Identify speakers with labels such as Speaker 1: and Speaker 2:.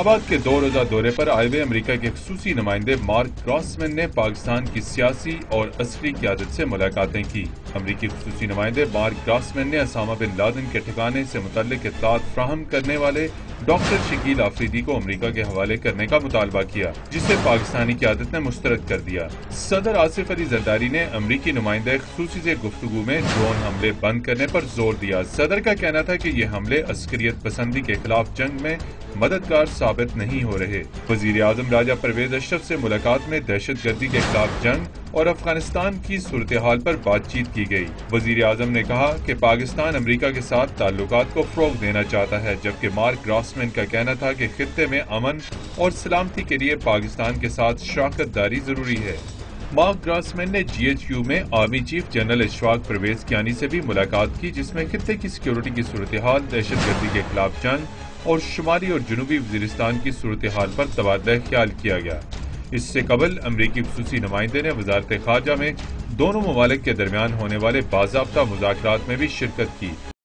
Speaker 1: اسلام آباد کے 2 روزہ دورے پر آئے ہوئے امریکہ کے خصوصی نمائندے مارک گراسمین نے پاکستان کی سیاسی اور عسکری قیادت سے ملاقاتیں کی۔ امریکی خصوصی نمائندے مارک گراسمین نے اسامہ بن لادن کے ٹھکانے سے متعلق اطلاعات فراہم کرنے والے ڈاکٹر شکیل آفریدی کو امریکہ کے حوالے کرنے کا مطالبہ کیا، جسے پاکستانی قیادت نے مسترد کر دیا۔ صدر آصف علی زرداری نے امریکی نمائندے خصوصی سے گفتگو میں ڈرون حملے بند کرنے پر زور دیا۔ صدر کا کہنا تھا کہ یہ حملے عسکریت پسندی کے خلاف جنگ میں مددگار ثابت نہیں ہو رہے۔ وزیر اعظم راجہ پرویز اشرف سے ملاقات میں دہشت گردی کے خلاف جنگ اور افغانستان کی صورتحال پر بات چیت کی گئی۔ وزیر اعظم نے کہا کہ پاکستان امریکہ کے ساتھ تعلقات کو فروغ دینا چاہتا ہے، جبکہ مارک گراسمین کا کہنا تھا کہ خطے میں امن اور سلامتی کے لیے پاکستان کے ساتھ شراکت داری ضروری ہے۔ مارک گراسمین نے جی ایچ کیو میں army chief general Ashfaq Pervez Kayani سے بھی ملاقات کی، جس میں خطے کی سیکیورٹی کی صورتحال، دہشت گردی کے خلاف جنگ اور شمالی اور جنوبی وزیرستان کی صورتحال پر تبادلہ خیال کیا گیا۔ اس سے قبل امریکی خصوصی نمائندے نے وزارت خارجہ میں دونوں ممالک کے درمیان ہونے والے باضابطہ مذاکرات میں بھی شرکت کی۔